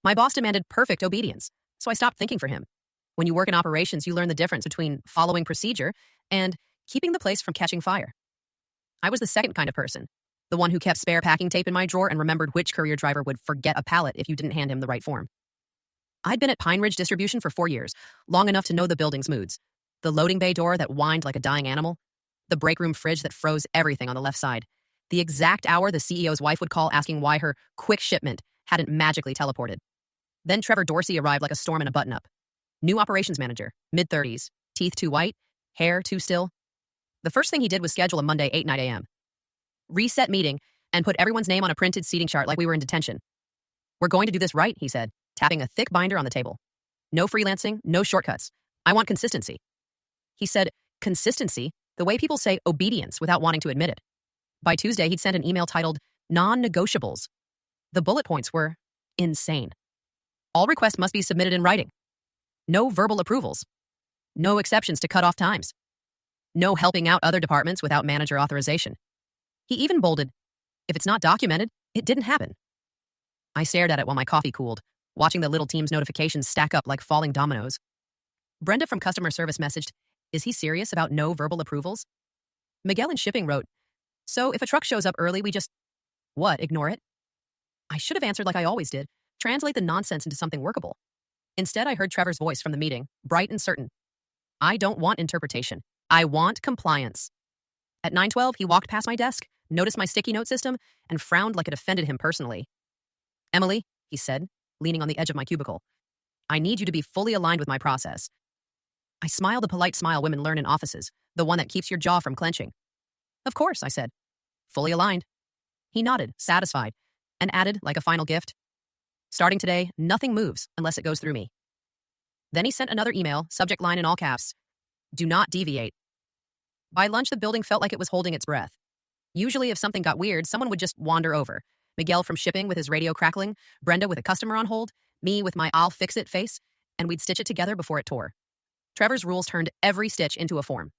My boss demanded perfect obedience, so I stopped thinking for him. When you work in operations, you learn the difference between following procedure and keeping the place from catching fire. I was the second kind of person, the one who kept spare packing tape in my drawer and remembered which courier driver would forget a pallet if you didn't hand him the right form. I'd been at Pine Ridge Distribution for 4 years, long enough to know the building's moods. The loading bay door that whined like a dying animal, the break room fridge that froze everything on the left side, the exact hour the CEO's wife would call asking why her quick shipment hadn't magically teleported. Then Trevor Dorsey arrived like a storm in a button-up. New operations manager, mid-30s, teeth too white, hair too still. The first thing he did was schedule a Monday 8-9 a.m. reset meeting and put everyone's name on a printed seating chart like we were in detention. We're going to do this right, he said, tapping a thick binder on the table. No freelancing, no shortcuts. I want consistency. He said, consistency, the way people say obedience without wanting to admit it. By Tuesday, he'd sent an email titled non-negotiables. The bullet points were insane. All requests must be submitted in writing. No verbal approvals. No exceptions to cut-off times. No helping out other departments without manager authorization. He even bolded, if it's not documented, it didn't happen. I stared at it while my coffee cooled, watching the little team's notifications stack up like falling dominoes. Brenda from customer service messaged, is he serious about no verbal approvals? Miguel in shipping wrote, so if a truck shows up early, we just, what, ignore it? I should have answered like I always did, translate the nonsense into something workable. Instead, I heard Trevor's voice from the meeting, bright and certain. I don't want interpretation. I want compliance. At 9:12, he walked past my desk, noticed my sticky note system, and frowned like it offended him personally. Emily, he said, leaning on the edge of my cubicle, I need you to be fully aligned with my process. I smiled the polite smile women learn in offices, the one that keeps your jaw from clenching. Of course, I said. Fully aligned. He nodded, satisfied, and added, like a final gift, starting today, nothing moves unless it goes through me. Then he sent another email, subject line in all caps, do not deviate. By lunch, the building felt like it was holding its breath. Usually, if something got weird, someone would just wander over. Miguel from shipping with his radio crackling, Brenda with a customer on hold, me with my I'll fix it face, and we'd stitch it together before it tore. Trevor's rules turned every stitch into a form.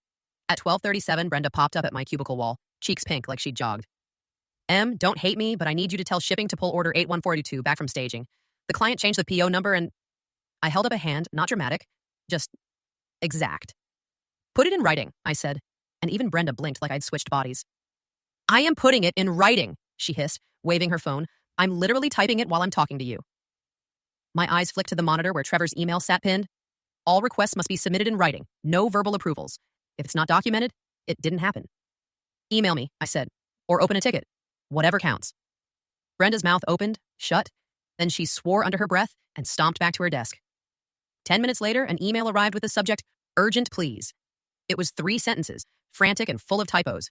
At 12:37, Brenda popped up at my cubicle wall, cheeks pink like she'd jogged. Em, don't hate me, but I need you to tell shipping to pull order 8142 back from staging. The client changed the PO number and... I held up a hand, not dramatic, just exact. Put it in writing, I said, and even Brenda blinked like I'd switched bodies. I am putting it in writing, she hissed, waving her phone. I'm literally typing it while I'm talking to you. My eyes flicked to the monitor where Trevor's email sat pinned. All requests must be submitted in writing, no verbal approvals. If it's not documented, it didn't happen. Email me, I said, or open a ticket. Whatever counts. Brenda's mouth opened, shut, then she swore under her breath and stomped back to her desk. 10 minutes later, an email arrived with the subject, urgent please. It was 3 sentences, frantic and full of typos.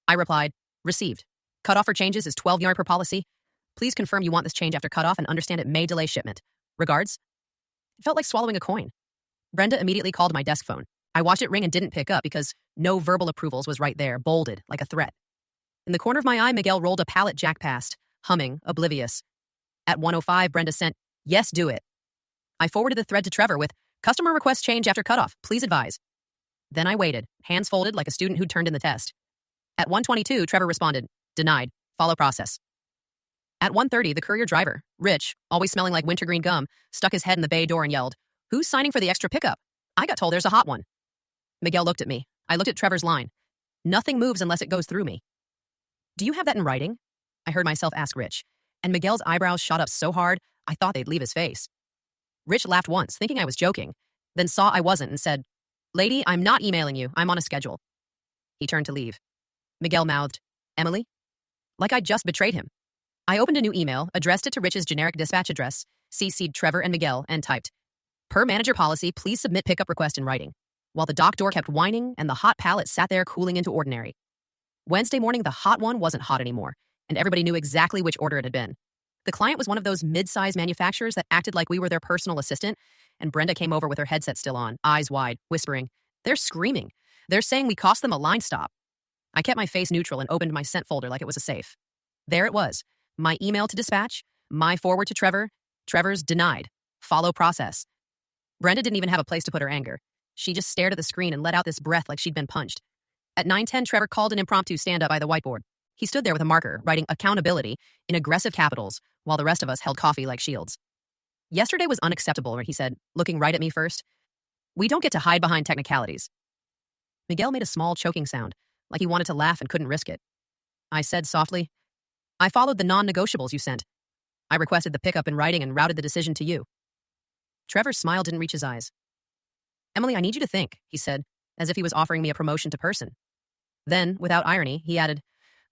I replied, received. Cutoff for changes is 12 yard per policy. Please confirm you want this change after cutoff and understand it may delay shipment. Regards. It felt like swallowing a coin. Brenda immediately called my desk phone. I watched it ring and didn't pick up because no verbal approvals was right there, bolded like a threat. In the corner of my eye, Miguel rolled a pallet jack past, humming, oblivious. At 1:05, Brenda sent, yes, do it. I forwarded the thread to Trevor with, customer request change after cutoff, please advise. Then I waited, hands folded like a student who'd turned in the test. At 1:22, Trevor responded, denied, follow process. At 1:30, the courier driver, Rich, always smelling like wintergreen gum, stuck his head in the bay door and yelled, who's signing for the extra pickup? I got told there's a hot one. Miguel looked at me. I looked at Trevor's line. Nothing moves unless it goes through me. Do you have that in writing? I heard myself ask Rich, and Miguel's eyebrows shot up so hard, I thought they'd leave his face. Rich laughed once, thinking I was joking, then saw I wasn't and said, lady, I'm not emailing you. I'm on a schedule. He turned to leave. Miguel mouthed, Emily? Like I'd just betrayed him. I opened a new email, addressed it to Rich's generic dispatch address, CC'd Trevor and Miguel, and typed, per manager policy, please submit pickup request in writing, while the dock door kept whining and the hot pallet sat there cooling into ordinary. Wednesday morning, the hot one wasn't hot anymore, and everybody knew exactly which order it had been. The client was one of those mid-sized manufacturers that acted like we were their personal assistant, and Brenda came over with her headset still on, eyes wide, whispering, they're screaming. They're saying we cost them a line stop. I kept my face neutral and opened my sent folder like it was a safe. There it was, my email to dispatch, my forward to Trevor, Trevor's denied, follow process. Brenda didn't even have a place to put her anger. She just stared at the screen and let out this breath like she'd been punched. At 9:10, Trevor called an impromptu stand-up by the whiteboard. He stood there with a marker, writing accountability in aggressive capitals, while the rest of us held coffee like shields. Yesterday was unacceptable, he said, looking right at me first. We don't get to hide behind technicalities. Miguel made a small choking sound, like he wanted to laugh and couldn't risk it. I said softly, I followed the non-negotiables you sent. I requested the pickup in writing and routed the decision to you. Trevor's smile didn't reach his eyes. Emily, I need you to think, he said, as if he was offering me a promotion to person. Then, without irony, he added,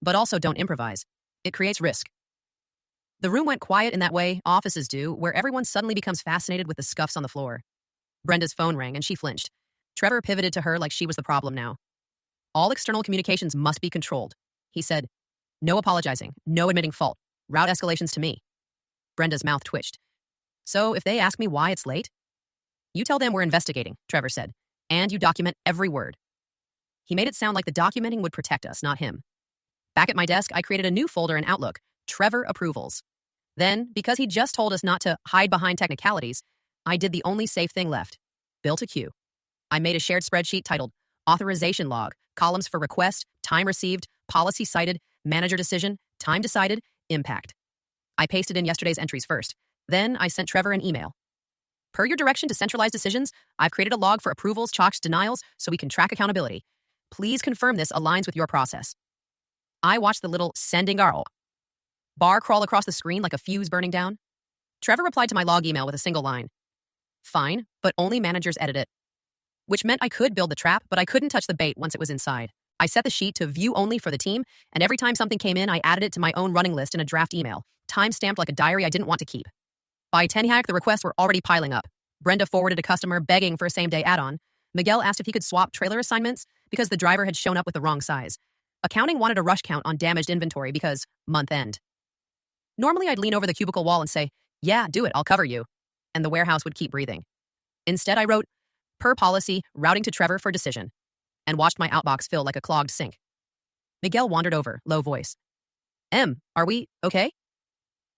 but also don't improvise. It creates risk. The room went quiet in that way offices do, where everyone suddenly becomes fascinated with the scuffs on the floor. Brenda's phone rang and she flinched. Trevor pivoted to her like she was the problem now. All external communications must be controlled, he said. No apologizing, no admitting fault. Route escalations to me. Brenda's mouth twitched. So if they ask me why it's late? You tell them we're investigating, Trevor said, and you document every word. He made it sound like the documenting would protect us, not him. Back at my desk, I created a new folder in Outlook, Trevor Approvals. Then, because he just told us not to hide behind technicalities, I did the only safe thing left. Built a queue. I made a shared spreadsheet titled Authorization Log, columns for request, time received, policy cited, manager decision, time decided, impact. I pasted in yesterday's entries first. Then I sent Trevor an email. Per your direction to centralize decisions, I've created a log for approvals, chalks, denials, so we can track accountability. Please confirm this aligns with your process. I watched the little sending bar crawl across the screen like a fuse burning down. Trevor replied to my log email with a single line. Fine, but only managers edit it. Which meant I could build the trap, but I couldn't touch the bait once it was inside. I set the sheet to view only for the team, and every time something came in, I added it to my own running list in a draft email, time-stamped like a diary I didn't want to keep. By 10 hack, the requests were already piling up. Brenda forwarded a customer begging for a same-day add-on. Miguel asked if he could swap trailer assignments because the driver had shown up with the wrong size. Accounting wanted a rush count on damaged inventory because month end. Normally, I'd lean over the cubicle wall and say, yeah, do it, I'll cover you. And the warehouse would keep breathing. Instead, I wrote, per policy, routing to Trevor for decision, and watched my outbox fill like a clogged sink. Miguel wandered over, low voice. Are we okay?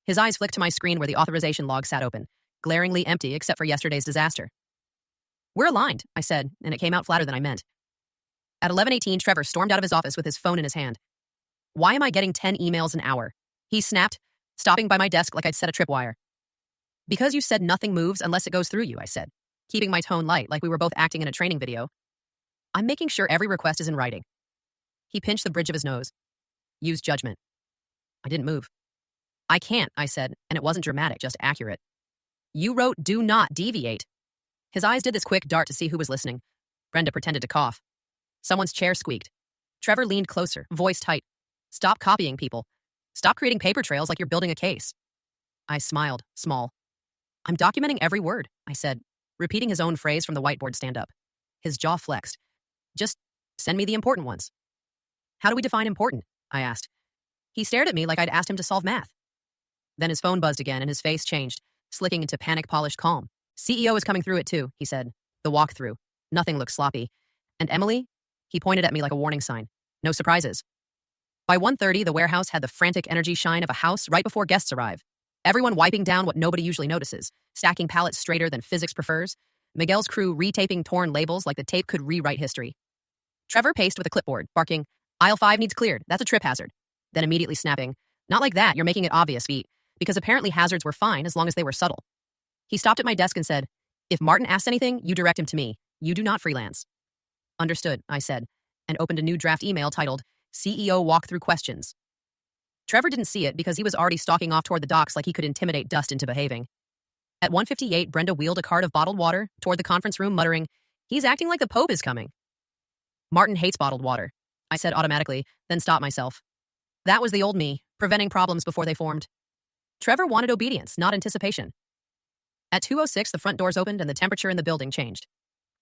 His eyes flicked to my screen where the authorization log sat open, glaringly empty except for yesterday's disaster. We're aligned, I said, and it came out flatter than I meant. At 11:18, Trevor stormed out of his office with his phone in his hand. Why am I getting 10 emails an hour? He snapped, stopping by my desk like I'd set a tripwire. Because you said nothing moves unless it goes through you, I said, keeping my tone light like we were both acting in a training video. I'm making sure every request is in writing. He pinched the bridge of his nose. Use judgment. I didn't move. I can't, I said, and it wasn't dramatic, just accurate. You wrote, do not deviate. His eyes did this quick dart to see who was listening. Brenda pretended to cough. Someone's chair squeaked. Trevor leaned closer, voice tight. Stop copying people. Stop creating paper trails like you're building a case. I smiled, small. I'm documenting every word, I said, repeating his own phrase from the whiteboard stand-up. His jaw flexed. Just send me the important ones. How do we define important? I asked. He stared at me like I'd asked him to solve math. Then his phone buzzed again and his face changed, slicking into panic-polished calm. CEO is coming through it too, he said. The walkthrough. Nothing looked sloppy. And Emily? He pointed at me like a warning sign. No surprises. By 1:30, the warehouse had the frantic energy shine of a house right before guests arrive. Everyone wiping down what nobody usually notices, stacking pallets straighter than physics prefers, Miguel's crew retaping torn labels like the tape could rewrite history. Trevor paced with a clipboard, barking, Aisle 5 needs cleared, that's a trip hazard. Then immediately snapping, not like that, you're making it obvious, Pete, because apparently hazards were fine as long as they were subtle. He stopped at my desk and said, if Martin asks anything, you direct him to me. You do not freelance. Understood, I said, and opened a new draft email titled, CEO Walkthrough Questions. Trevor didn't see it because he was already stalking off toward the docks like he could intimidate dust into behaving. At 1:58, Brenda wheeled a cart of bottled water toward the conference room, muttering, he's acting like the Pope is coming. Martin hates bottled water, I said automatically, then stopped myself. That was the old me, preventing problems before they formed. Trevor wanted obedience, not anticipation. At 2:06, the front doors opened and the temperature in the building changed.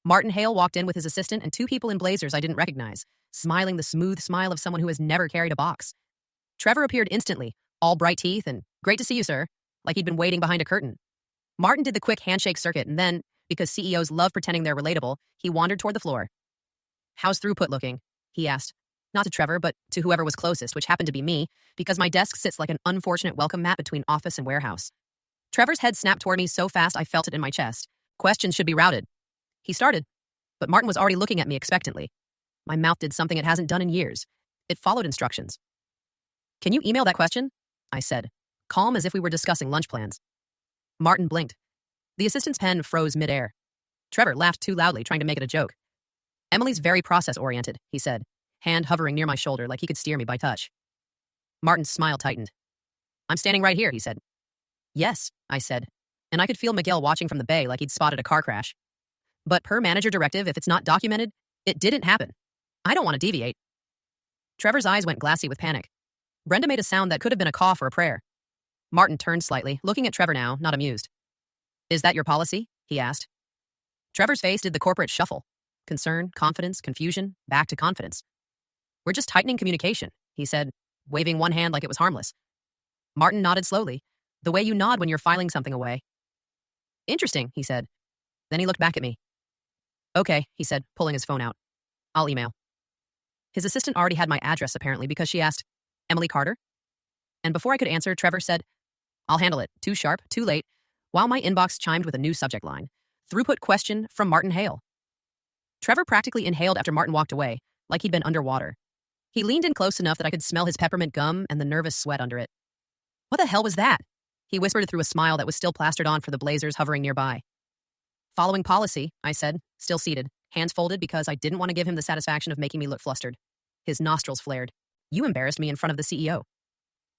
Martin Hale walked in with his assistant and two people in blazers I didn't recognize, smiling the smooth smile of someone who has never carried a box. Trevor appeared instantly, all bright teeth and, great to see you, sir, like he'd been waiting behind a curtain. Martin did the quick handshake circuit and then, because CEOs love pretending they're relatable, he wandered toward the floor. How's throughput looking? He asked. Not to Trevor, but to whoever was closest, which happened to be me, because my desk sits like an unfortunate welcome mat between office and warehouse. Trevor's head snapped toward me so fast I felt it in my chest. Questions should be routed. He started, but Martin was already looking at me expectantly. My mouth did something it hasn't done in years. It followed instructions. Can you email that question? I said, calm as if we were discussing lunch plans. Martin blinked, The assistant's pen froze midair. Trevor laughed too loudly, trying to make it a joke. Emily's very process-oriented, he said, hand hovering near my shoulder like he could steer me by touch. Martin's smile tightened. I'm standing right here, he said. Yes, I said, and I could feel Miguel watching from the bay like he'd spotted a car crash. But per manager directive, if it's not documented, it didn't happen. I don't want to deviate. Trevor's eyes went glassy with panic. Brenda made a sound that could have been a cough or a prayer. Martin turned slightly, looking at Trevor now, not amused. Is that your policy? He asked. Trevor's face did the corporate shuffle. Concern, confidence, confusion, back to confidence. We're just tightening communication, he said, waving one hand like it was harmless. Martin nodded slowly, the way you nod when you're filing something away. Interesting, he said. Then he looked back at me. Okay, he said, pulling his phone out. I'll email. His assistant already had my address, apparently, because she asked, Emily Carter? And before I could answer, Trevor said, I'll handle it. Too sharp, too late, while my inbox chimed with a new subject line. Throughput question from Martin Hale. Trevor practically inhaled after Martin walked away, like he'd been underwater. He leaned in close enough that I could smell his peppermint gum and the nervous sweat under it. What the hell was that? He whispered through a smile that was still plastered on for the blazers hovering nearby. Following policy, I said, still seated, hands folded because I didn't want to give him the satisfaction of making me look flustered. His nostrils flared. You embarrassed me in front of the CEO.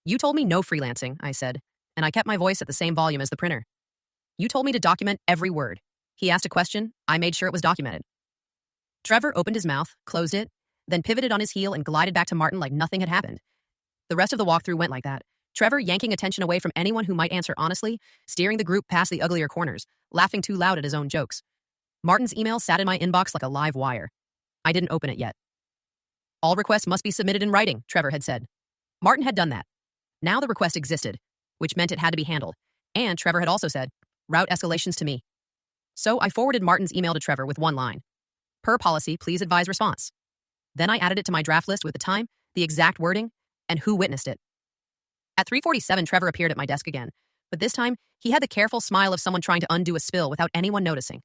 You told me no freelancing, I said, and I kept my voice at the same volume as the printer. You told me to document every word. He asked a question, I made sure it was documented. Trevor opened his mouth, closed it, then pivoted on his heel and glided back to Martin like nothing had happened. The rest of the walkthrough went like that, Trevor yanking attention away from anyone who might answer honestly, steering the group past the uglier corners, laughing too loud at his own jokes. Martin's email sat in my inbox like a live wire. I didn't open it yet. All requests must be submitted in writing, Trevor had said. Martin had done that. Now the request existed, which meant it had to be handled. And Trevor had also said, route escalations to me. So I forwarded Martin's email to Trevor with one line. Per policy, please advise response. Then I added it to my draft list with the time, the exact wording, and who witnessed it. At 3:47, Trevor appeared at my desk again, but this time he had the careful smile of someone trying to undo a spill without anyone noticing.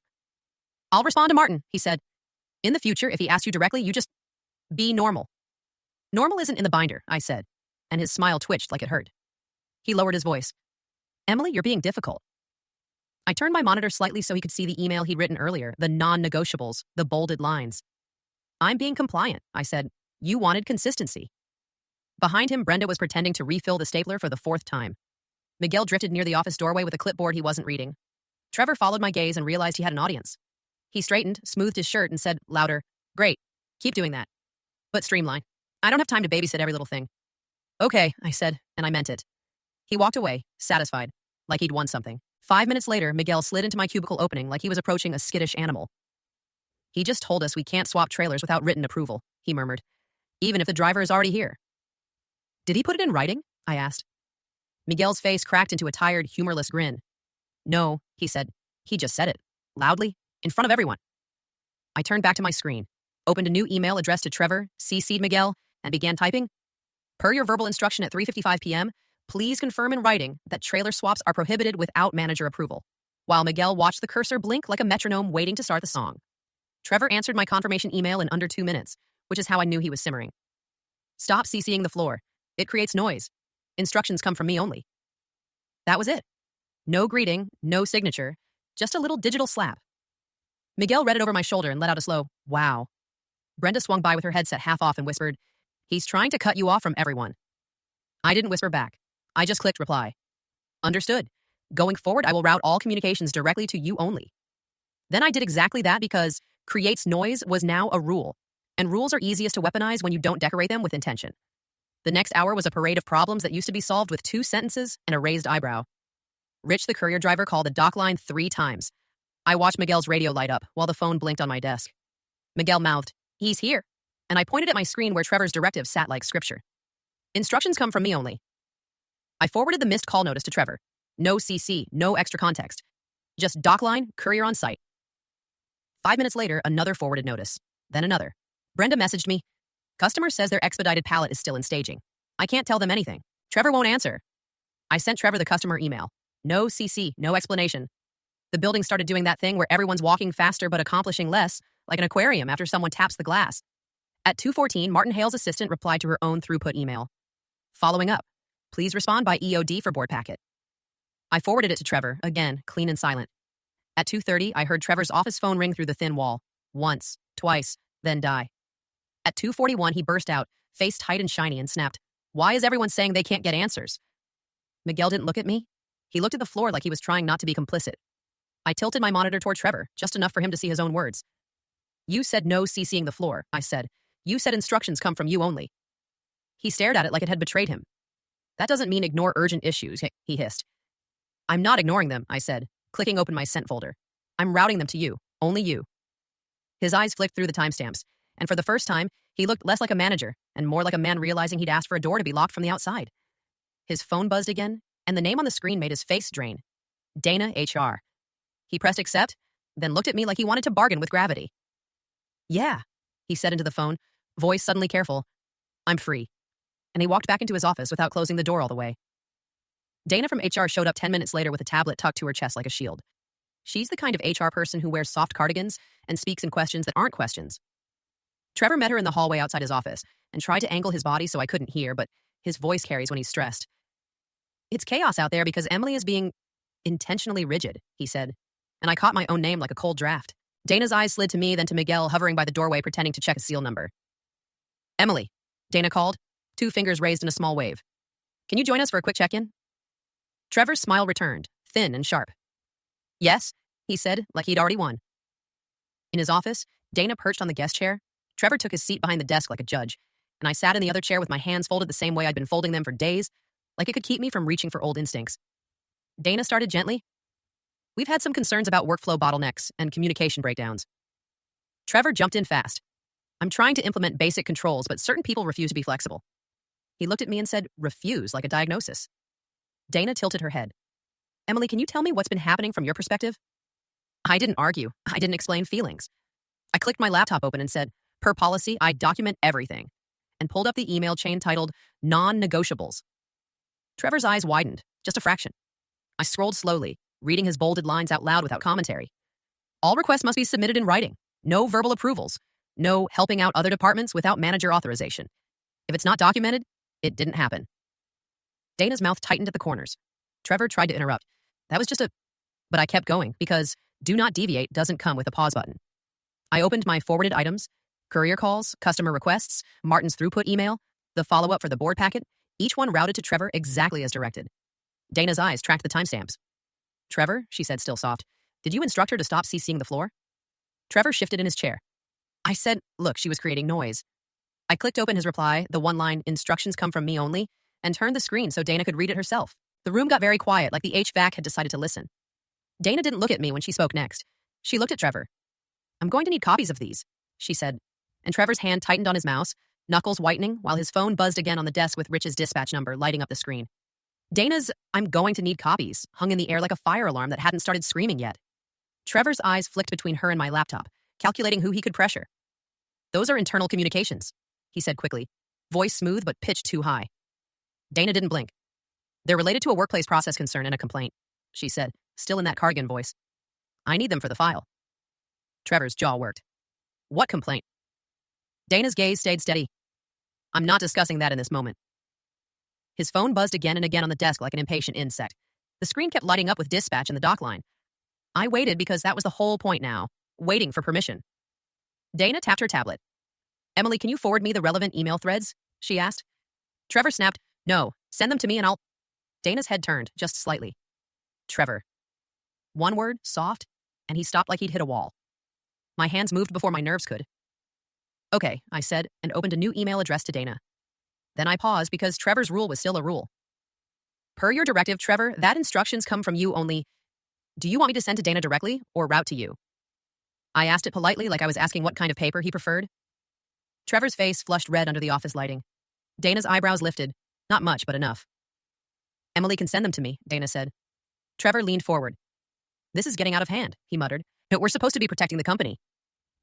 I'll respond to Martin, he said. In the future, if he asks you directly, you just be normal. Normal isn't in the binder, I said, and his smile twitched like it hurt. He lowered his voice. Emily, you're being difficult. I turned my monitor slightly so he could see the email he'd written earlier, the non-negotiables, the bolded lines. I'm being compliant, I said. You wanted consistency. Behind him, Brenda was pretending to refill the stapler for the fourth time. Miguel drifted near the office doorway with a clipboard he wasn't reading. Trevor followed my gaze and realized he had an audience. He straightened, smoothed his shirt, and said, louder, Great, keep doing that. But streamline. I don't have time to babysit every little thing. Okay, I said, and I meant it. He walked away, satisfied, like he'd won something. 5 minutes later, Miguel slid into my cubicle opening like he was approaching a skittish animal. He just told us we can't swap trailers without written approval, he murmured, even if the driver is already here. Did he put it in writing? I asked. Miguel's face cracked into a tired, humorless grin. No, he said. He just said it, loudly, in front of everyone. I turned back to my screen, opened a new email addressed to Trevor, CC'd Miguel, and began typing. Per your verbal instruction at 3:55 p.m., please confirm in writing that trailer swaps are prohibited without manager approval, while Miguel watched the cursor blink like a metronome waiting to start the song. Trevor answered my confirmation email in under 2 minutes, which is how I knew he was simmering. Stop CCing the floor. It creates noise. Instructions come from me only. That was it. No greeting, no signature, just a little digital slap. Miguel read it over my shoulder and let out a slow, wow. Brenda swung by with her headset half off and whispered, he's trying to cut you off from everyone. I didn't whisper back. I just clicked reply. Understood. Going forward, I will route all communications directly to you only. Then I did exactly that because creates noise was now a rule, and rules are easiest to weaponize when you don't decorate them with intention. The next hour was a parade of problems that used to be solved with 2 sentences and a raised eyebrow. Rich, the courier driver, called the dock line 3 times. I watched Miguel's radio light up while the phone blinked on my desk. Miguel mouthed, he's here, and I pointed at my screen where Trevor's directive sat like scripture. Instructions come from me only. I forwarded the missed call notice to Trevor. No CC, no extra context. Just dock line, courier on site. 5 minutes later, another forwarded notice. Then another. Brenda messaged me. Customer says their expedited pallet is still in staging. I can't tell them anything. Trevor won't answer. I sent Trevor the customer email. No CC, no explanation. The building started doing that thing where everyone's walking faster but accomplishing less, like an aquarium after someone taps the glass. At 2:14, Martin Hale's assistant replied to her own throughput email. Following up. Please respond by EOD for board packet. I forwarded it to Trevor, again, clean and silent. At 2:30, I heard Trevor's office phone ring through the thin wall. Once, twice, then die. At 2:41, he burst out, face tight and shiny, and snapped, "Why is everyone saying they can't get answers?" Miguel didn't look at me. He looked at the floor like he was trying not to be complicit. I tilted my monitor toward Trevor, just enough for him to see his own words. "You said no CCing the floor," I said. "You said instructions come from you only." He stared at it like it had betrayed him. "That doesn't mean ignore urgent issues," he hissed. "I'm not ignoring them," I said, clicking open my sent folder. "I'm routing them to you, only you." His eyes flicked through the timestamps, and for the first time, he looked less like a manager and more like a man realizing he'd asked for a door to be locked from the outside. His phone buzzed again, and the name on the screen made his face drain. Dana HR. He pressed accept, then looked at me like he wanted to bargain with gravity. "Yeah," he said into the phone, voice suddenly careful. "I'm free." And he walked back into his office without closing the door all the way. Dana from HR showed up 10 minutes later with a tablet tucked to her chest like a shield. She's the kind of HR person who wears soft cardigans and speaks in questions that aren't questions. Trevor met her in the hallway outside his office and tried to angle his body so I couldn't hear, but his voice carries when he's stressed. "It's chaos out there because Emily is being intentionally rigid," he said, and I caught my own name like a cold draft. Dana's eyes slid to me, then to Miguel, hovering by the doorway pretending to check a seal number. "Emily," Dana called, 2 fingers raised in a small wave. "Can you join us for a quick check-in?" Trevor's smile returned, thin and sharp. "Yes," he said, like he'd already won. In his office, Dana perched on the guest chair. Trevor took his seat behind the desk like a judge, and I sat in the other chair with my hands folded the same way I'd been folding them for days, like it could keep me from reaching for old instincts. Dana started gently. "We've had some concerns about workflow bottlenecks and communication breakdowns." Trevor jumped in fast. "I'm trying to implement basic controls, but certain people refuse to be flexible." He looked at me and said, "Refuse," like a diagnosis. Dana tilted her head. "Emily, can you tell me what's been happening from your perspective?" I didn't argue. I didn't explain feelings. I clicked my laptop open and said, "Per policy, I document everything," and pulled up the email chain titled Non-Negotiables. Trevor's eyes widened, just a fraction. I scrolled slowly, reading his bolded lines out loud without commentary. "All requests must be submitted in writing. No verbal approvals. No helping out other departments without manager authorization. If it's not documented, it didn't happen." Dana's mouth tightened at the corners. Trevor tried to interrupt. That was just a... But I kept going, because do not deviate doesn't come with a pause button. I opened my forwarded items, courier calls, customer requests, Martin's throughput email, the follow-up for the board packet, each one routed to Trevor exactly as directed. Dana's eyes tracked the timestamps. "Trevor," she said, still soft, "did you instruct her to stop CCing the floor?" Trevor shifted in his chair. I said, look, she was creating noise. I clicked open his reply, the one-line, "Instructions come from me only," and turned the screen so Dana could read it herself. The room got very quiet, like the HVAC had decided to listen. Dana didn't look at me when she spoke next. She looked at Trevor. "I'm going to need copies of these," she said, and Trevor's hand tightened on his mouse, knuckles whitening, while his phone buzzed again on the desk with Rich's dispatch number lighting up the screen. Dana's "I'm going to need copies" hung in the air like a fire alarm that hadn't started screaming yet. Trevor's eyes flicked between her and my laptop, calculating who he could pressure. "Those are internal communications," he said quickly, voice smooth but pitched too high. Dana didn't blink. "They're related to a workplace process concern and a complaint," she said, still in that cardigan voice. "I need them for the file." Trevor's jaw worked. "What complaint?" Dana's gaze stayed steady. "I'm not discussing that in this moment." His phone buzzed again and again on the desk like an impatient insect. The screen kept lighting up with dispatch and the dock line. I waited because that was the whole point now, waiting for permission. Dana tapped her tablet. "Emily, can you forward me the relevant email threads?" she asked. Trevor snapped, "No, send them to me and I'll..." Dana's head turned, just slightly. Trevor. One word, soft, and he stopped like he'd hit a wall. My hands moved before my nerves could. "Okay," I said, and opened a new email addressed to Dana. Then I paused because Trevor's rule was still a rule. "Per your directive, Trevor, that instructions come from you only. Do you want me to send to Dana directly or route to you?" I asked it politely, like I was asking what kind of paper he preferred. Trevor's face flushed red under the office lighting. Dana's eyebrows lifted. Not much, but enough. "Emily can send them to me," Dana said. Trevor leaned forward. "This is getting out of hand," he muttered. "No, we're supposed to be protecting the company."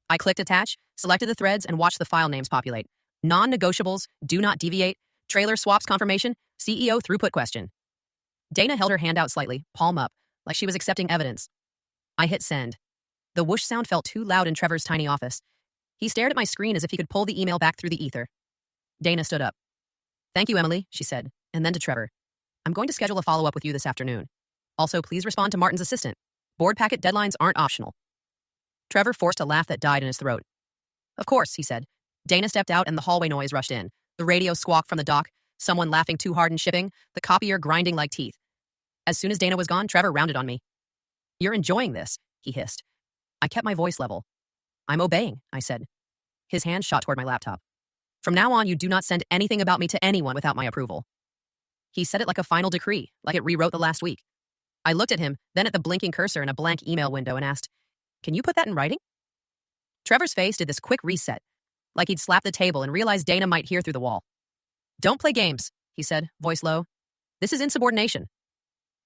I clicked attach, selected the threads, and watched the file names populate. Non-negotiables, do not deviate, trailer swaps confirmation, CEO throughput question. Dana held her hand out slightly, palm up, like she was accepting evidence. I hit send. The whoosh sound felt too loud in Trevor's tiny office. He stared at my screen as if he could pull the email back through the ether. Dana stood up. "Thank you, Emily," she said, and then to Trevor. "I'm going to schedule a follow-up with you this afternoon. Also, please respond to Martin's assistant. Board packet deadlines aren't optional. Trevor forced a laugh that died in his throat. Of course, he said. Dana stepped out and the hallway noise rushed in. The radio squawked from the dock, someone laughing too hard and shipping, the copier grinding like teeth. As soon as Dana was gone, Trevor rounded on me. You're enjoying this, he hissed. I kept my voice level. I'm obeying, I said. His hand shot toward my laptop. From now on, you do not send anything about me to anyone without my approval. He said it like a final decree, like it rewrote the last week. I looked at him, then at the blinking cursor in a blank email window and asked, can you put that in writing? Trevor's face did this quick reset, like he'd slapped the table and realized Dana might hear through the wall. Don't play games, he said, voice low. This is insubordination.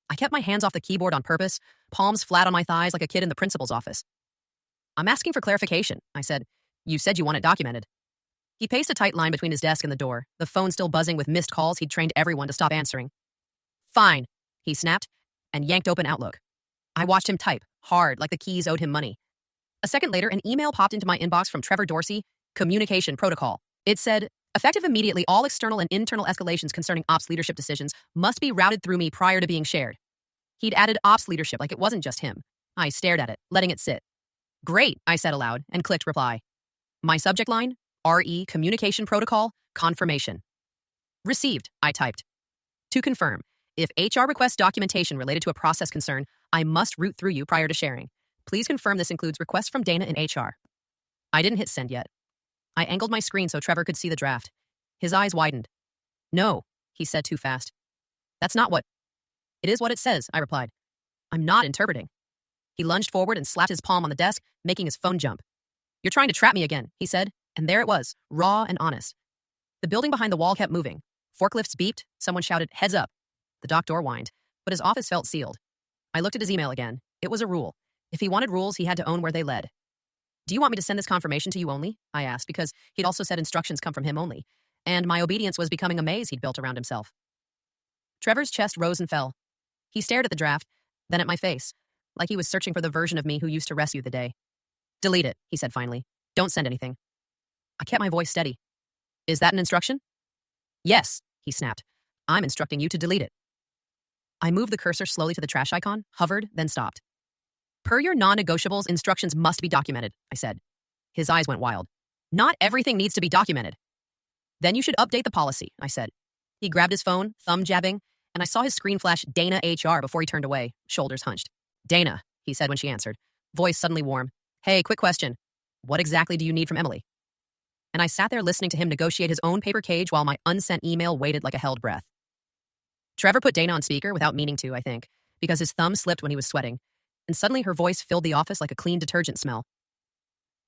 I kept my hands off the keyboard on purpose, palms flat on my thighs like a kid in the principal's office. I'm asking for clarification, I said. You said you want it documented. He paced a tight line between his desk and the door, the phone still buzzing with missed calls he'd trained everyone to stop answering. Fine, he snapped, and yanked open Outlook. I watched him type, hard, like the keys owed him money. A second later, an email popped into my inbox from Trevor Dorsey, Communication Protocol. It said, effective immediately, all external and internal escalations concerning ops leadership decisions must be routed through me prior to being shared. He'd added ops leadership like it wasn't just him. I stared at it, letting it sit. Great, I said aloud, and clicked reply. My subject line, RE Communication Protocol, confirmation. Received, I typed. To confirm, if HR requests documentation related to a process concern, I must route through you prior to sharing. Please confirm this includes requests from Dana in HR. I didn't hit send yet. I angled my screen so Trevor could see the draft. His eyes widened. No, he said too fast. That's not what... It is what it says, I replied. I'm not interpreting. He lunged forward and slapped his palm on the desk, making his phone jump. You're trying to trap me again, he said, and there it was, raw and honest. The building behind the wall kept moving. Forklifts beeped, someone shouted, heads up. The dock door whined, but his office felt sealed. I looked at his email again. It was a rule. If he wanted rules, he had to own where they led. Do you want me to send this confirmation to you only? I asked, because he'd also said instructions come from him only, and my obedience was becoming a maze he'd built around himself. Trevor's chest rose and fell. He stared at the draft, then at my face, like he was searching for the version of me who used to rescue the day. Delete it, he said finally. Don't send anything. I kept my voice steady. Is that an instruction? Yes, he snapped. I'm instructing you to delete it. I moved the cursor slowly to the trash icon, hovered, then stopped. Per your non-negotiables, instructions must be documented, I said. His eyes went wild. Not everything needs to be documented. Then you should update the policy, I said. He grabbed his phone, thumb jabbing, and I saw his screen flash Dana HR before he turned away, shoulders hunched. Dana, he said when she answered, voice suddenly warm. Hey, quick question. What exactly do you need from Emily? And I sat there listening to him negotiate his own paper cage while my unsent email waited like a held breath. Trevor put Dana on speaker without meaning to, I think, because his thumb slipped when he was sweating, and suddenly her voice filled the office like a clean detergent smell.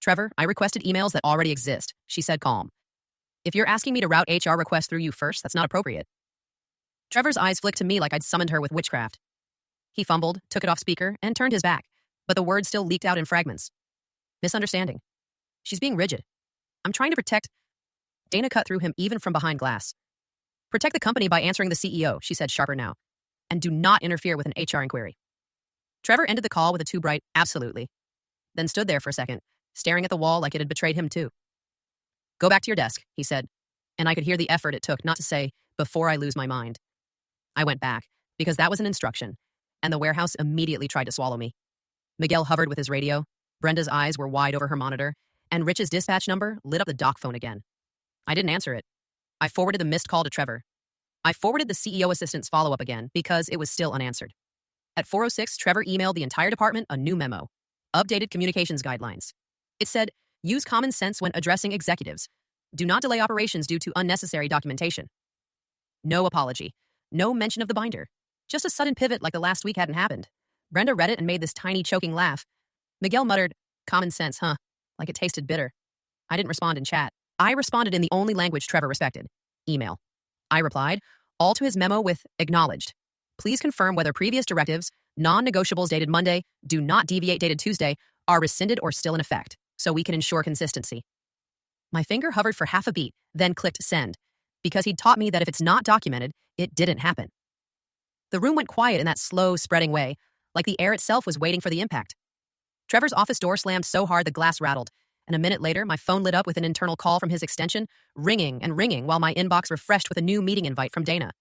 Trevor, I requested emails that already exist, she said calm. If you're asking me to route HR requests through you first, that's not appropriate. Trevor's eyes flicked to me like I'd summoned her with witchcraft. He fumbled, took it off speaker, and turned his back, but the words still leaked out in fragments. Misunderstanding. She's being rigid. I'm trying to protect... Dana cut through him even from behind glass. Protect the company by answering the CEO, she said sharper now. And do not interfere with an HR inquiry. Trevor ended the call with a too bright, absolutely. Then stood there for a second, staring at the wall like it had betrayed him too. Go back to your desk, he said, and I could hear the effort it took not to say, before I lose my mind. I went back, because that was an instruction, and the warehouse immediately tried to swallow me. Miguel hovered with his radio, Brenda's eyes were wide over her monitor, and Rich's dispatch number lit up the dock phone again. I didn't answer it. I forwarded the missed call to Trevor. I forwarded the CEO assistant's follow-up again because it was still unanswered. At 4:06, Trevor emailed the entire department a new memo. Updated communications guidelines. It said, use common sense when addressing executives. Do not delay operations due to unnecessary documentation. No apology. No mention of the binder. Just a sudden pivot like the last week hadn't happened. Brenda read it and made this tiny choking laugh. Miguel muttered, common sense, huh? Like it tasted bitter. I didn't respond in chat. I responded in the only language Trevor respected. Email. I replied, all to his memo with acknowledged. Please confirm whether previous directives, non-negotiables dated Monday, do not deviate dated Tuesday, are rescinded or still in effect, so we can ensure consistency. My finger hovered for half a beat, then clicked send, because he'd taught me that if it's not documented, it didn't happen. The room went quiet in that slow, spreading way, like the air itself was waiting for the impact. Trevor's office door slammed so hard the glass rattled, and a minute later, my phone lit up with an internal call from his extension, ringing and ringing while my inbox refreshed with a new meeting invite from Dana.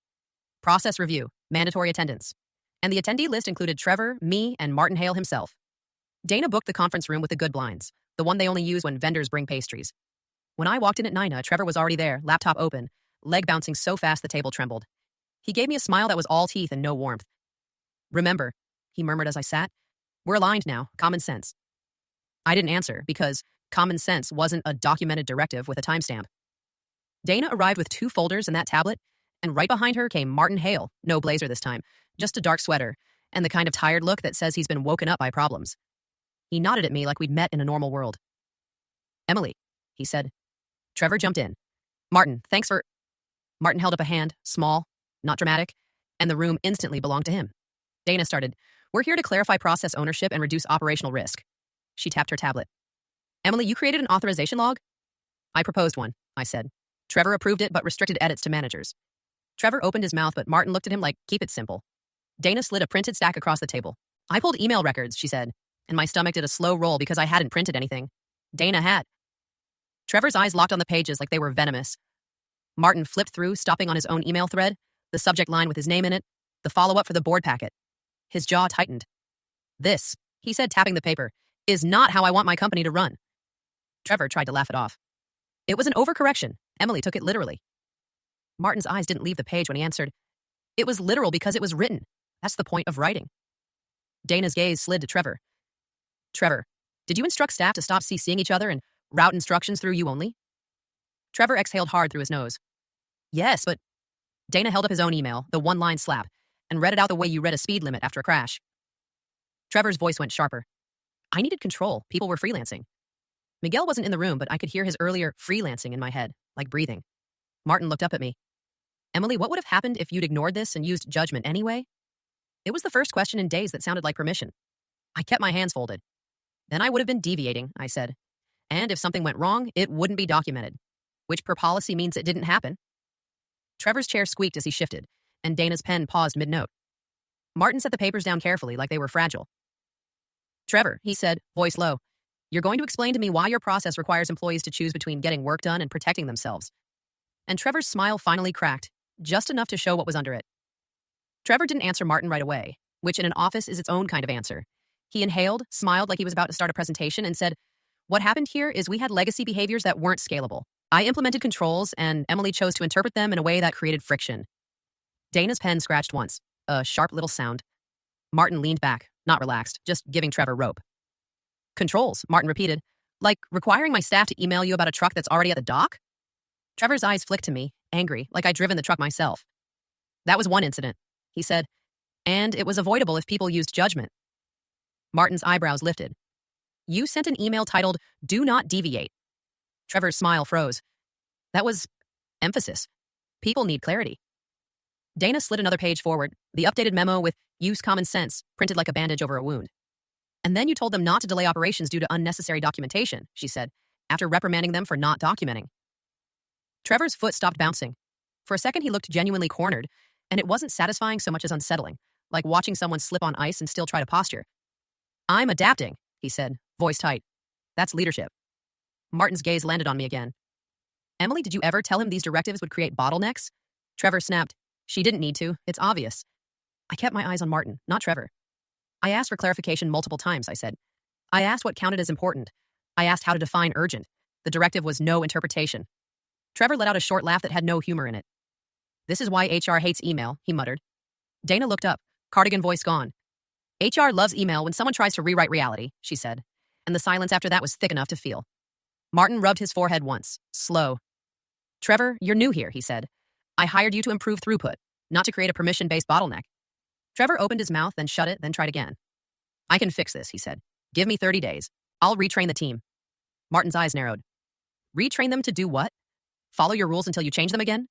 Process review, mandatory attendance. And the attendee list included Trevor, me, and Martin Hale himself. Dana booked the conference room with the good blinds, the one they only use when vendors bring pastries. When I walked in at 9, Trevor was already there, laptop open, leg bouncing so fast the table trembled. He gave me a smile that was all teeth and no warmth. "Remember," he murmured as I sat, "we're aligned now, common sense." I didn't answer because common sense wasn't a documented directive with a timestamp. Dana arrived with 2 folders and that tablet, and right behind her came Martin Hale, no blazer this time, just a dark sweater, and the kind of tired look that says he's been woken up by problems. He nodded at me like we'd met in a normal world. "Emily," he said. Trevor jumped in. "Martin, thanks for—" Martin held up a hand, small, not dramatic, and the room instantly belonged to him. Dana started, "We're here to clarify process ownership and reduce operational risk." She tapped her tablet. "Emily, you created an authorization log?" "I proposed one," I said. Trevor approved it but restricted edits to managers. Trevor opened his mouth, but Martin looked at him like, "Keep it simple." Dana slid a printed stack across the table. "I pulled email records," she said, and my stomach did a slow roll because I hadn't printed anything. Dana had. Trevor's eyes locked on the pages like they were venomous. Martin flipped through, stopping on his own email thread, the subject line with his name in it, the follow-up for the board packet. His jaw tightened. "This," he said, tapping the paper, "is not how I want my company to run." Trevor tried to laugh it off. "It was an overcorrection." Emily took it literally. Martin's eyes didn't leave the page when he answered, "It was literal because it was written. That's the point of writing." Dana's gaze slid to Trevor. "Trevor, did you instruct staff to stop CCing each other and route instructions through you only?" Trevor exhaled hard through his nose. "Yes, but—" Dana held up his own email, the one-line slap, and read it out the way you read a speed limit after a crash. Trevor's voice went sharper. "I needed control. People were freelancing." Miguel wasn't in the room, but I could hear his earlier freelancing in my head, like breathing. Martin looked up at me. "Emily, what would have happened if you'd ignored this and used judgment anyway?" It was the first question in days that sounded like permission. I kept my hands folded. "Then I would have been deviating," I said. "And if something went wrong, it wouldn't be documented. Which per policy means it didn't happen." Trevor's chair squeaked as he shifted, and Dana's pen paused mid-note. Martin set the papers down carefully like they were fragile. "Trevor," he said, voice low, "you're going to explain to me why your process requires employees to choose between getting work done and protecting themselves." And Trevor's smile finally cracked, just enough to show what was under it. Trevor didn't answer Martin right away, which in an office is its own kind of answer. He inhaled, smiled like he was about to start a presentation, and said, "What happened here is we had legacy behaviors that weren't scalable. I implemented controls, and Emily chose to interpret them in a way that created friction." Dana's pen scratched once, a sharp little sound. Martin leaned back, not relaxed, just giving Trevor rope. "Controls," Martin repeated, "like requiring my staff to email you about a truck that's already at the dock?" Trevor's eyes flicked to me, angry, like I'd driven the truck myself. "That was one incident," he said, "and it was avoidable if people used judgment." Martin's eyebrows lifted. "You sent an email titled, 'Do not deviate.'" Trevor's smile froze. "That was emphasis. People need clarity." Dana slid another page forward, the updated memo with "Use common sense," printed like a bandage over a wound. "And then you told them not to delay operations due to unnecessary documentation," she said, after reprimanding them for not documenting. Trevor's foot stopped bouncing. For a second, he looked genuinely cornered, and it wasn't satisfying so much as unsettling, like watching someone slip on ice and still try to posture. "I'm adapting," he said, voice tight. "That's leadership." Martin's gaze landed on me again. "Emily, did you ever tell him these directives would create bottlenecks?" Trevor snapped. "She didn't need to. It's obvious." I kept my eyes on Martin, not Trevor. "I asked for clarification multiple times," I said. "I asked what counted as important. I asked how to define urgent. The directive was no interpretation." Trevor let out a short laugh that had no humor in it. "This is why HR hates email," he muttered. Dana looked up, cardigan voice gone. "HR loves email when someone tries to rewrite reality," she said, and the silence after that was thick enough to feel. Martin rubbed his forehead once, slow. "Trevor, you're new here," he said. "I hired you to improve throughput, not to create a permission-based bottleneck." Trevor opened his mouth, then shut it, then tried again. "I can fix this," he said. "Give me 30 days. I'll retrain the team." Martin's eyes narrowed. "Retrain them to do what? Follow your rules until you change them again?"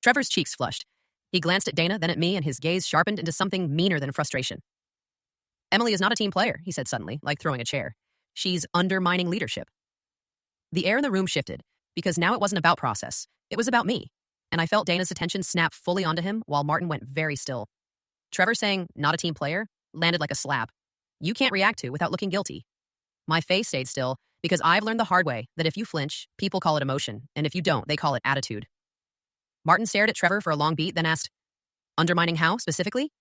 Trevor's cheeks flushed. He glanced at Dana, then at me, and his gaze sharpened into something meaner than frustration. "Emily is not a team player," he said suddenly, like throwing a chair. "She's undermining leadership." The air in the room shifted, because now it wasn't about process. It was about me, and I felt Dana's attention snap fully onto him while Martin went very still. Trevor saying, "not a team player," landed like a slap. You can't react to without looking guilty. My face stayed still, because I've learned the hard way that if you flinch, people call it emotion, and if you don't, they call it attitude. Martin stared at Trevor for a long beat, then asked, "Undermining how, specifically?"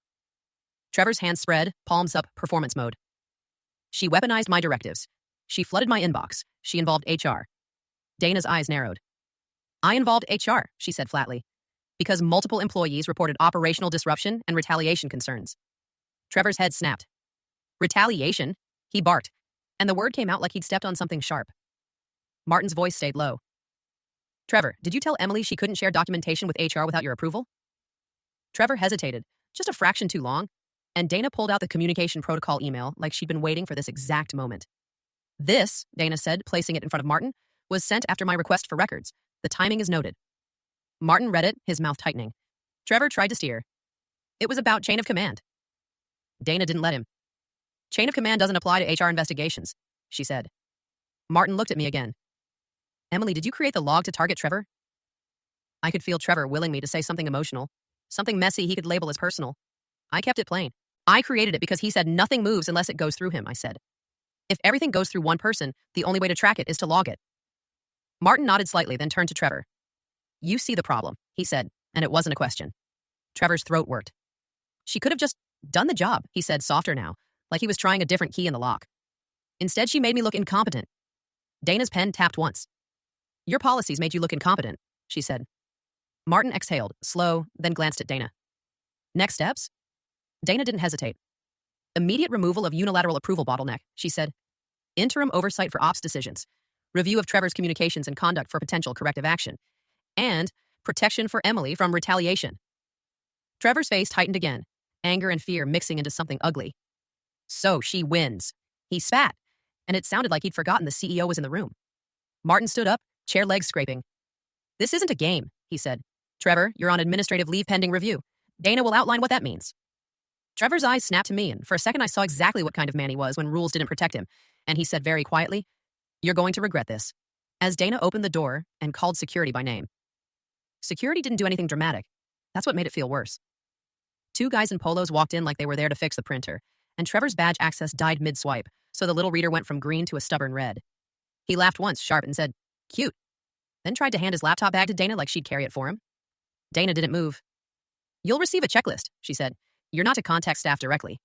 Trevor's hands spread, palms up, performance mode. She weaponized my directives. She flooded my inbox. She involved HR. Dana's eyes narrowed. I involved HR, she said flatly, because multiple employees reported operational disruption and retaliation concerns. Trevor's head snapped. Retaliation? He barked, and the word came out like he'd stepped on something sharp. Martin's voice stayed low. Trevor, did you tell Emily she couldn't share documentation with HR without your approval? Trevor hesitated, just a fraction too long, and Dana pulled out the communication protocol email like she'd been waiting for this exact moment. This, Dana said, placing it in front of Martin, was sent after my request for records. The timing is noted. Martin read it, his mouth tightening. Trevor tried to steer. It was about chain of command. Dana didn't let him. Chain of command doesn't apply to HR investigations, she said. Martin looked at me again. Emily, did you create the log to target Trevor? I could feel Trevor willing me to say something emotional, something messy he could label as personal. I kept it plain. I created it because he said nothing moves unless it goes through him, I said. If everything goes through one person, the only way to track it is to log it. Martin nodded slightly, then turned to Trevor. You see the problem, he said, and it wasn't a question. Trevor's throat worked. She could have just done the job, he said, softer now, like he was trying a different key in the lock. Instead, she made me look incompetent. Dana's pen tapped once. Your policies made you look incompetent, she said. Martin exhaled, slow, then glanced at Dana. Next steps? Dana didn't hesitate. Immediate removal of unilateral approval bottleneck, she said. Interim oversight for ops decisions. Review of Trevor's communications and conduct for potential corrective action. And protection for Emily from retaliation. Trevor's face tightened again, anger and fear mixing into something ugly. So she wins. He spat, and it sounded like he'd forgotten the CEO was in the room. Martin stood up, chair legs scraping. This isn't a game, he said. Trevor, you're on administrative leave pending review. Dana will outline what that means. Trevor's eyes snapped to me, and for a second I saw exactly what kind of man he was when rules didn't protect him, and he said very quietly, You're going to regret this, as Dana opened the door and called security by name. Security didn't do anything dramatic. That's what made it feel worse. Two guys in polos walked in like they were there to fix the printer, and Trevor's badge access died mid-swipe, so the little reader went from green to a stubborn red. He laughed once, sharp, and said, Cute, then tried to hand his laptop bag to Dana like she'd carry it for him. Dana didn't move. You'll receive a checklist, she said. You're not to contact staff directly.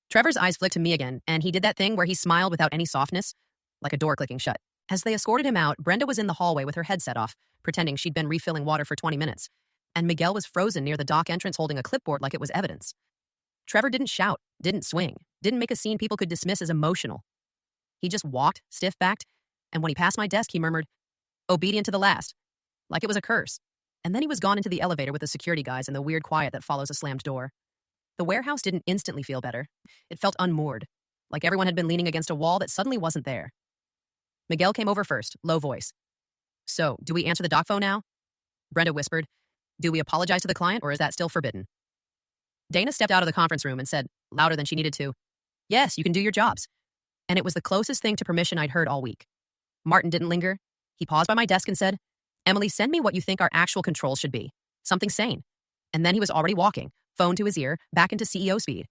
Trevor's eyes flicked to me again, and he did that thing where he smiled without any softness, like a door clicking shut. As they escorted him out, Brenda was in the hallway with her headset off, pretending she'd been refilling water for 20 minutes, and Miguel was frozen near the dock entrance holding a clipboard like it was evidence. Trevor didn't shout, didn't swing, didn't make a scene people could dismiss as emotional. He just walked, stiff-backed, and when he passed my desk, he murmured, Obedient to the last, like it was a curse. And then he was gone into the elevator with the security guys and the weird quiet that follows a slammed door. The warehouse didn't instantly feel better. It felt unmoored, like everyone had been leaning against a wall that suddenly wasn't there. Miguel came over first, low voice. So, do we answer the dock phone now? Brenda whispered. Do we apologize to the client, or is that still forbidden? Dana stepped out of the conference room and said, louder than she needed to, Yes, you can do your jobs. And it was the closest thing to permission I'd heard all week. Martin didn't linger. He paused by my desk and said, Emily, send me what you think our actual controls should be. Something sane. And then he was already walking, phone to his ear, back into CEO speed.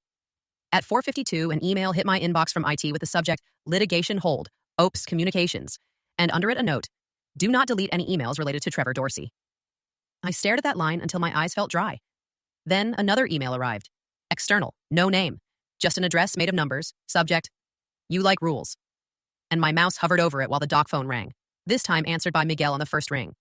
At 4:52, an email hit my inbox from IT with the subject, Litigation Hold, OPS Communications, and under it a note, Do not delete any emails related to Trevor Dorsey. I stared at that line until my eyes felt dry. Then another email arrived. External, no name, just an address made of numbers, subject, You like rules. And my mouse hovered over it while the dock phone rang, this time answered by Miguel on the first ring.